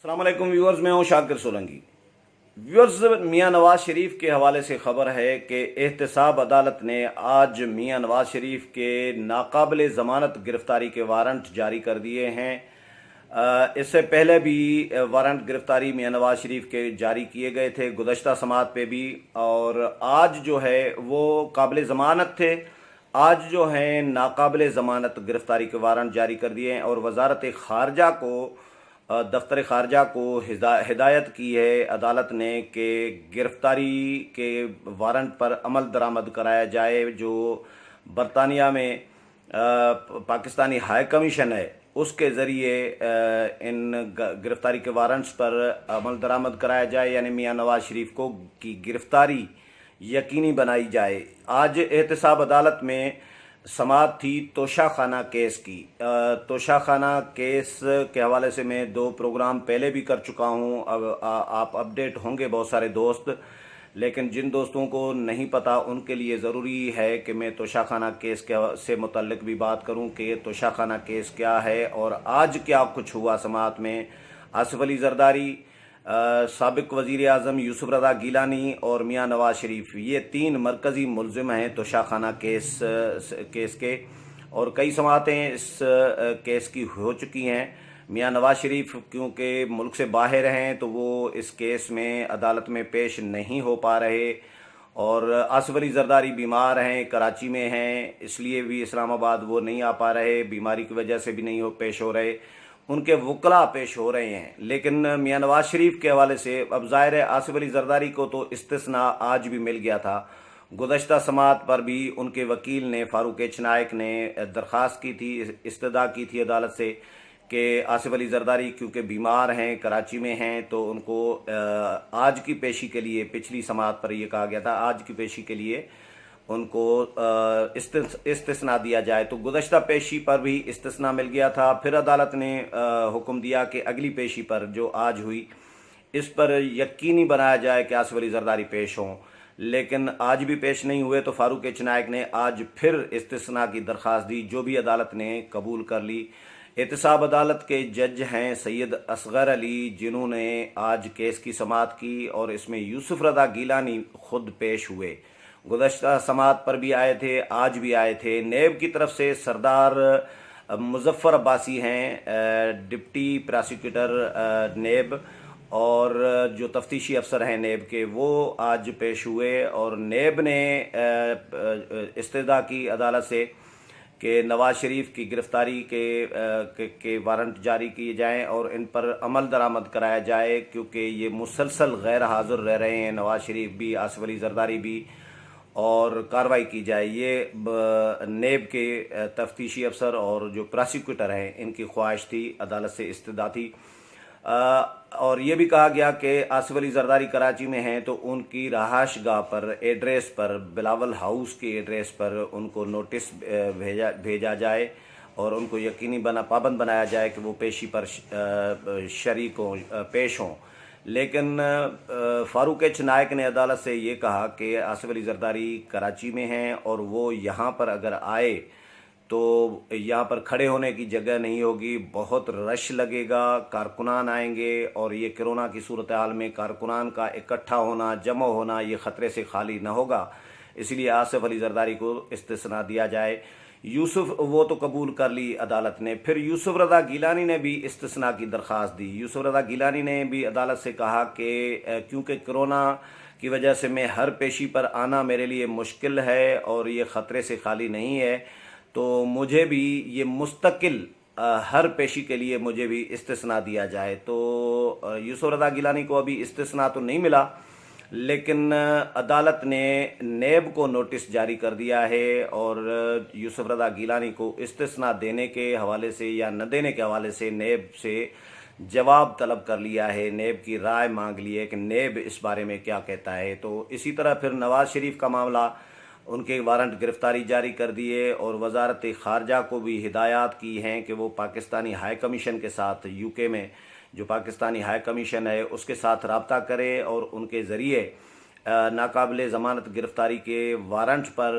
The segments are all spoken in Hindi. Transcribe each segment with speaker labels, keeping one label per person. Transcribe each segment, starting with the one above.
Speaker 1: अस्सलाम वालेकुम व्यूअर्स, मैं हूं शाकिर सोलंकी। व्यूअर्स, मियां नवाज शरीफ के हवाले से खबर है कि एहतसाब अदालत ने आज मियां नवाज शरीफ के नाकाबिल ज़मानत गिरफ्तारी के वारंट जारी कर दिए हैं। इससे पहले भी वारंट गिरफ्तारी मियां नवाज शरीफ के जारी किए गए थे गुज़श्ता समात पे भी, और आज जो है वो काबिल ज़मानत थे। आज जो है नाकाबिल ज़मानत गिरफ्तारी के वारंट जारी कर दिए हैं और वजारत ख़ारजा को दफ्तर ख़ारजा को हिदायत की है अदालत ने कि गिरफ्तारी के वारंट पर अमल दरामद कराया जाए। जो बरतानिया में पाकिस्तानी हाई कमीशन है उसके ज़रिए इन गिरफ्तारी के वारंट्स पर अमल दरामद कराया जाए, यानी मियां नवाज शरीफ को की गिरफ्तारी यकीनी बनाई जाए। आज एहतसाब अदालत में समात थी तोशाखाना केस की। तोशाखाना केस के हवाले से मैं 2 प्रोग्राम पहले भी कर चुका हूं। अब आप अपडेट होंगे बहुत सारे दोस्त, लेकिन जिन दोस्तों को नहीं पता उनके लिए ज़रूरी है कि मैं तोशाखाना केस के से मुतल्लिक भी बात करूं कि तोशाखाना केस क्या है और आज क्या कुछ हुआ समात में। आसिफ अली जरदारी, साबिक वज़ीर आज़म यूसुफ रज़ा गिलानी और मियां नवाज शरीफ, ये 3 मरकज़ी मुलज़िम हैं तोशाखाना केस के, और कई समातें इस केस की हो चुकी हैं। मियां नवाज शरीफ क्योंकि मुल्क से बाहर हैं तो वो इस केस में अदालत में पेश नहीं हो पा रहे, और आसिफ अली जरदारी बीमार हैं, कराची में हैं, इसलिए भी इस्लामाबाद वो नहीं आ पा रहे, बीमारी की वजह से भी नहीं पेश हो रहे। उनके वकला पेश हो रहे हैं। लेकिन मियां नवाज शरीफ के हवाले से अब ज़ाहिर है आसिफ अली जरदारी को तो इस्तिस्ना आज भी मिल गया था। गुज़श्ता समात पर भी उनके वकील ने, फारूक एच नायक ने दरख्वास्त की थी, इस्तदा की थी अदालत से कि आसिफ अली जरदारी क्योंकि बीमार हैं, कराची में हैं, तो उनको आज की पेशी के लिए, पिछली समात पर यह कहा गया था आज की पेशी के लिए उनको इस्तिस्ना दिया जाए, तो गुज़श्ता पेशी पर भी इस्तिस्ना मिल गया था। फिर अदालत ने हुक्म दिया कि अगली पेशी पर जो आज हुई इस पर यकीनी बनाया जाए कि आसिफ अली जरदारी पेश हों, लेकिन आज भी पेश नहीं हुए। तो फारूक एच नायक ने आज फिर इस्तिस्ना की दरख्वास्त दी, जो भी अदालत ने कबूल कर ली। एहतसाब अदालत के जज हैं सैयद असगर अली, जिन्होंने आज केस की समात की, और इसमें यूसुफ रज़ा गिलानी खुद पेश हुए। गुज़श्ता समात पर भी आए थे, आज भी आए थे। नेब की तरफ से सरदार मुजफ्फर अब्बासी हैं, डिप्टी प्रोसिक्यूटर नेब, और जो तफ्तीशी अफसर हैं नेब के, वो आज पेश हुए, और नेब ने इस्तदा की अदालत से कि नवाज शरीफ की गिरफ्तारी के वारंट जारी किए जाएं और इन पर अमल दरामद कराया जाए, क्योंकि ये मुसलसल गैर हाज़िर रह रहे हैं, नवाज शरीफ भी, आसिफ अली जरदारी भी, और कार्रवाई की जाए। ये नेब के तफ्तीशी अफसर और जो प्रोसिक्यूटर हैं इनकी ख्वाहिश थी, अदालत से इस्तदा थी। और ये भी कहा गया कि आसिफ अली जरदारी कराची में हैं तो उनकी रहाश गाह पर, एड्रेस पर, बिलावल हाउस के एड्रेस पर उनको नोटिस भेजा जाए और उनको यकीनी पाबंद बनाया जाए कि वो पेशी पर शरीक हों, पेश हों। लेकिन फारूक एच नायक ने अदालत से ये कहा कि आसिफ अली जरदारी कराची में हैं और वो यहाँ पर अगर आए तो यहाँ पर खड़े होने की जगह नहीं होगी, बहुत रश लगेगा, कारकुनान आएंगे, और ये कोरोना की सूरत हाल में कारकुनान का इकट्ठा होना, जमा होना, ये ख़तरे से खाली न होगा, इसलिए आसिफ अली जरदारी को इस्तिस्ना दिया जाए। यूसुफ, वो तो कबूल कर ली अदालत ने। फिर यूसुफ रज़ा गिलानी ने भी इस्तिस्ना की दरख्वास्त दी। यूसुफ रज़ा गिलानी ने भी अदालत से कहा कि क्योंकि कोरोना की वजह से मैं हर पेशी पर आना मेरे लिए मुश्किल है और ये ख़तरे से खाली नहीं है, तो मुझे भी ये मुस्तकिल हर पेशी के लिए मुझे भी इस्तिस्ना दिया जाए। तो यूसुफ रज़ा गिलानी को अभी इस्तिस्ना तो नहीं मिला, लेकिन अदालत ने नेब को नोटिस जारी कर दिया है और यूसुफ रज़ा गिलानी को इस्तिस्ना देने के हवाले से या न देने के हवाले से नेब से जवाब तलब कर लिया है, नेब की राय मांग ली है कि नेब इस बारे में क्या कहता है। तो इसी तरह फिर नवाज शरीफ का मामला, उनके वारंट गिरफ्तारी जारी कर दिए और वजारत ख़ारजा को भी हिदायत की हैं कि वो पाकिस्तानी हाई कमीशन के साथ, यूके में जो पाकिस्तानी हाई कमीशन है उसके साथ रब्ता करे और उनके ज़रिए नाकाबिले ज़मानत गिरफ्तारी के वारंट पर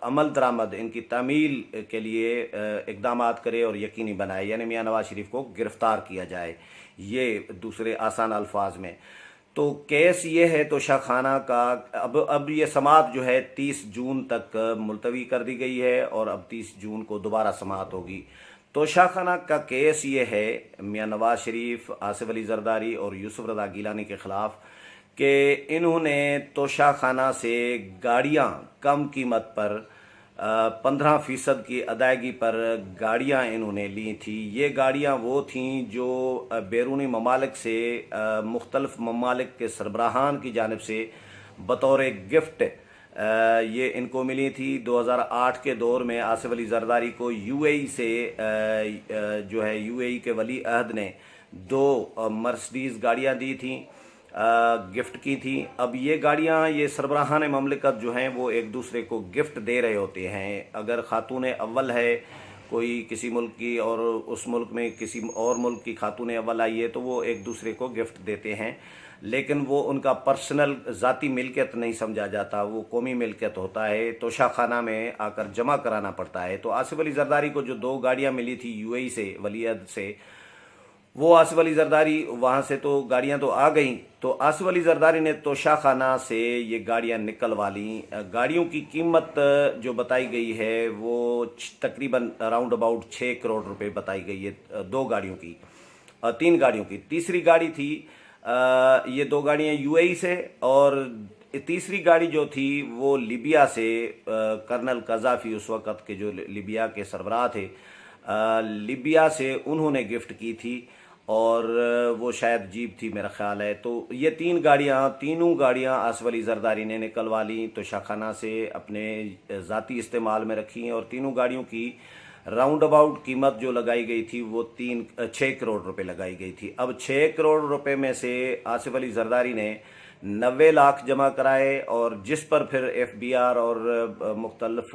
Speaker 1: अमल दरामद इनकी तामील के लिए इक़दामात करे और यकीनी बनाए, यानी मियाँ नवाज शरीफ को गिरफ़्तार किया जाए। ये दूसरे आसान अल्फाज में तो केस ये है तोशाखाना का। अब ये समाअत जो है 30 जून तक मुलतवी कर दी गई है और अब 30 जून को दोबारा समाअत होगी। तोशाखाना का केस ये है मियाँ नवाज शरीफ, आसिफ अली जरदारी और यूसुफ रज़ा गिलानी के ख़िलाफ़ कि इन्होंने तोशाखाना से गाड़ियाँ कम कीमत पर 15% की अदायगी पर गाड़ियां इन्होंने ली थी। ये गाड़ियां वो थीं जो बैरूनी ममालिक से मुख्तलिफ ममालिक के सरबराहान की जानिब से बतौर गिफ्ट ये इनको मिली थी। 2008 के दौर में आसिफ अली जरदारी को यूएई से जो है यूएई के वली अहद ने 2 मर्सिडीज़ गाड़ियां दी थी, गिफ्ट की थी। अब ये गाड़ियाँ ये सरबराहान ममलिकत जो हैं वो एक दूसरे को गिफ्ट दे रहे होते हैं। अगर खातून अव्वल है कोई किसी मुल्क की और उस मुल्क में किसी और मुल्क की खातून अव्वल आई है तो वो एक दूसरे को गिफ्ट देते हैं, लेकिन वो उनका पर्सनल ज़ाती मिल्कियत नहीं समझा जाता, वो कौमी मिल्कियत होता है, तोशाखाना में आकर जमा कराना पड़ता है। तो आसिफ अली जरदारी को जो 2 गाड़ियाँ मिली थी यूएई से वली अहद से, वो आसिफ अली जरदारी वहाँ से तो गाड़ियाँ तो आ गईं, तो आसिफ अली जरदारी ने तोशाखाना से ये गाड़ियाँ निकलवा लीं। गाड़ियों की कीमत जो बताई गई है वो तकरीबन राउंड अबाउट 6 करोड़ रुपए बताई गई है 2 गाड़ियों की, 3 गाड़ियों की। तीसरी गाड़ी थी ये 2 गाड़ियाँ यूएई से और तीसरी गाड़ी जो थी वो लीबिया से कर्नल कज़ाफ़ी उस वक़्त के जो लीबिया के सरबराह थे, लीबिया से उन्होंने गिफ्ट की थी और वो शायद जीप थी मेरा ख्याल है। तो ये 3 गाड़ियाँ, तीनों गाड़ियाँ आसिफ अली जरदारी ने निकलवा ली, तोशाखाना से अपने ज़ाती इस्तेमाल में रखी और तीनों गाड़ियों की राउंड अबाउट कीमत जो लगाई गई थी वो 6 करोड़ रुपए लगाई गई थी। अब 6 करोड़ रुपए में से आसिफ अली जरदारी ने 90 लाख जमा कराए और जिस पर फिर एफबीआर और मुख्तलिफ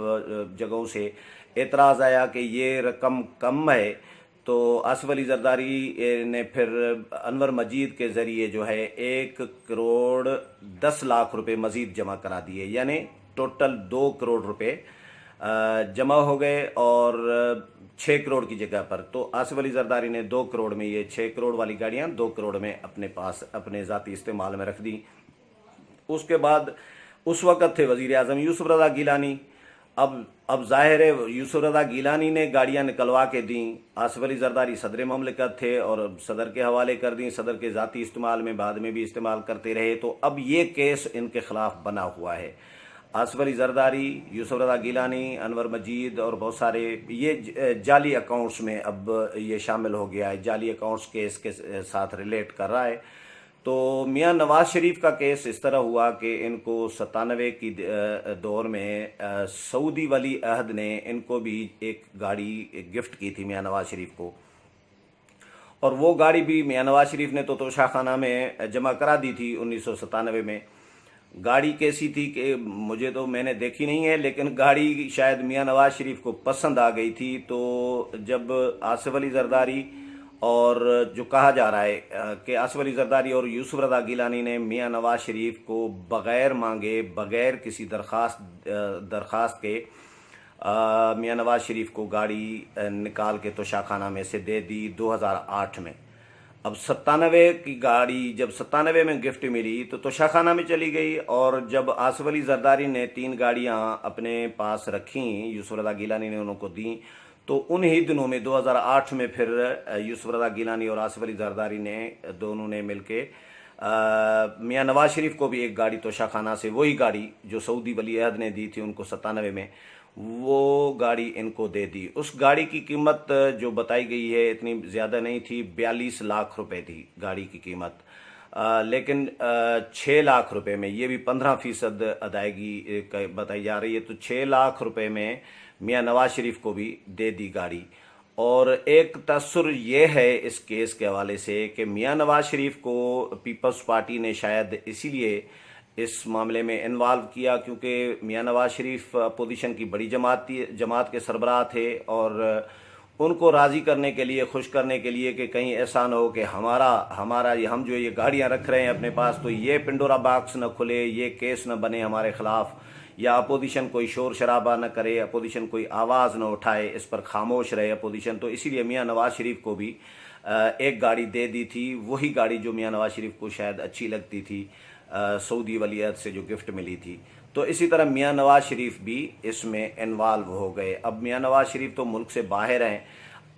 Speaker 1: जगहों से एतराज़ आया कि ये रकम कम है, तो आसिफ अली जरदारी ने फिर अनवर मजीद के ज़रिए जो है 1 करोड़ 10 लाख रुपए मज़ीद जमा करा दिए, यानी टोटल 2 करोड़ रुपए जमा हो गए और 6 करोड़ की जगह पर। तो आसिफ अली जरदारी ने 2 करोड़ में ये 6 करोड़ वाली गाड़ियाँ 2 करोड़ में अपने पास अपने ज़ाती इस्तेमाल में रख दी। उसके बाद उस वक़्त थे वज़ीर आज़म यूसुफ रज़ा गिलानी। अब ज़ाहिर है यूसुफ रज़ा गिलानी ने गाड़ियाँ निकलवा के दी, आसिफ अली जरदारी सदर ममलिकत थे और सदर के हवाले कर दी, सदर के ज़ाती इस्तेमाल में बाद में भी इस्तेमाल करते रहे। तो अब ये केस इनके ख़िलाफ़ बना हुआ है। आसिफ अली जरदारी, यूसुफ रज़ा गिलानी, अनवर मजीद और बहुत सारे ये जाली अकाउंट्स में अब ये शामिल हो गया है, जाली अकाउंट्स केस के साथ रिलेट कर रहा है। तो मियाँ नवाज शरीफ का केस इस तरह हुआ कि इनको 97 की दौर में सऊदी वली अहद ने इनको भी एक गाड़ी गिफ्ट की थी मियाँ नवाज शरीफ को, और वो गाड़ी भी मियाँ नवाज शरीफ ने तो तोशाखाना में जमा करा दी थी 1997 में। गाड़ी कैसी थी कि मैंने देखी नहीं है, लेकिन गाड़ी शायद मियाँ नवाज शरीफ को पसंद आ गई थी। तो जब आसिफ अली जरदारी और जो कहा जा रहा है कि आसिफ अली जरदारी और यूसुफ रज़ा गिलानी ने मियाँ नवाज शरीफ को बग़ैर मांगे, बग़ैर किसी दरख्वास्त के मियाँ नवाज शरीफ को गाड़ी निकाल के तोशाखाना में से दे दी 2008 में। अब 97 की गाड़ी जब 97 में गिफ्ट मिली तो तोशाखाना में चली गई, और जब आसिफ अली जरदारी ने 3 गाड़ियाँ अपने पास रखीं, यूसुफ रज़ा गिलानी ने उनको दी, तो उन्हीं दिनों में 2008 में फिर यूसुफ रज़ा गिलानी और आसिफ अली जरदारी ने दोनों ने मिलके मियाँ नवाज शरीफ को भी एक गाड़ी तोशाखाना से, वही गाड़ी जो सऊदी वली अहद ने दी थी उनको 97 में, वो गाड़ी इनको दे दी। उस गाड़ी की कीमत जो बताई गई है इतनी ज़्यादा नहीं थी, 42 लाख रुपए थी गाड़ी की कीमत, लेकिन 6 लाख रुपए में, ये भी 15% अदायगी बताई जा रही है, तो 6 लाख रुपए में मियाँ नवाज शरीफ को भी दे दी गाड़ी। और एक तसर ये है इस केस के हवाले से कि मियाँ नवाज शरीफ को पीपल्स पार्टी ने शायद इसीलिए इस मामले में इन्वॉल्व किया क्योंकि मियाँ नवाज शरीफ अपोजिशन की बड़ी जमात के सरबराह थे और उनको राज़ी करने के लिए, खुश करने के लिए कि कहीं ऐसा ना हो कि हमारा हम जो ये गाड़ियाँ रख रहे हैं अपने पास, तो ये पिंडोरा बॉक्स न खुले, ये केस न बने हमारे ख़िलाफ़, या अपोजिशन कोई शोर शराबा न करे, अपोजिशन कोई आवाज़ न उठाए, इस पर खामोश रहे अपोजिशन। तो इसीलिए मियाँ नवाज़ शरीफ को भी एक गाड़ी दे दी थी, वही गाड़ी जो मियाँ नवाज़ शरीफ को शायद अच्छी लगती थी, सऊदी वलीयत से जो गिफ्ट मिली थी। तो इसी तरह मियाँ नवाज़ शरीफ भी इसमें इन्वॉल्व हो गए। अब मियाँ नवाज़ शरीफ तो मुल्क से बाहर हैं,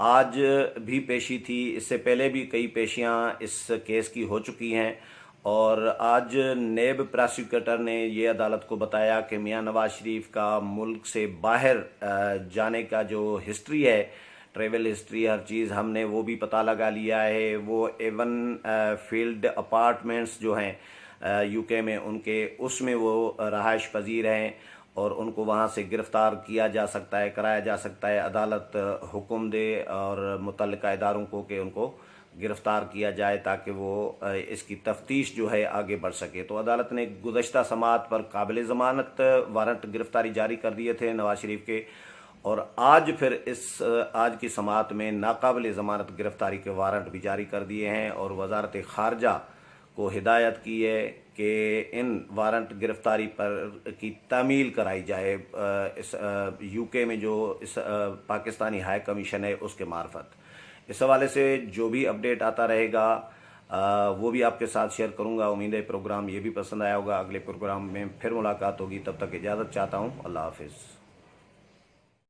Speaker 1: आज भी पेशी थी, इससे पहले भी कई पेशियां इस केस की हो चुकी हैं, और आज नेब प्रोसिक्यूटर ने ये अदालत को बताया कि मियाँ नवाज़ शरीफ का मुल्क से बाहर जाने का जो हिस्ट्री है, ट्रेवल हिस्ट्री, हर चीज़ हमने वो भी पता लगा लिया है। वो एवन फील्ड अपार्टमेंट्स जो हैं यूके में, उनके उसमें वो रहायश पजीर हैं, और उनको वहाँ से गिरफ़्तार किया जा सकता है, कराया जा सकता है। अदालत हुक्म दे और मुतल्लिका इदारों को कि उनको गिरफ़्तार किया जाए ताकि वो इसकी तफ्तीश जो है आगे बढ़ सके। तो अदालत ने गुज़श्ता समाअत पर काबिल ज़मानत वारंट गिरफ़्तारी जारी कर दिए थे नवाज़ शरीफ के, और आज फिर आज की समाअत में नाकाबिल ज़मानत गिरफ़्तारी के वारंट भी जारी कर दिए हैं, और वज़ारत ख़ारजा को हिदायत की है कि इन वारंट गिरफ़्तारी पर की तामील कराई जाए इस यूके में जो इस पाकिस्तानी हाई कमीशन है उसके मार्फत। इस हवाले से जो भी अपडेट आता रहेगा वो भी आपके साथ शेयर करूंगा। उम्मीद है प्रोग्राम ये भी पसंद आया होगा। अगले प्रोग्राम में फिर मुलाकात होगी, तब तक इजाज़त चाहता हूँ। अल्लाह हाफिज़।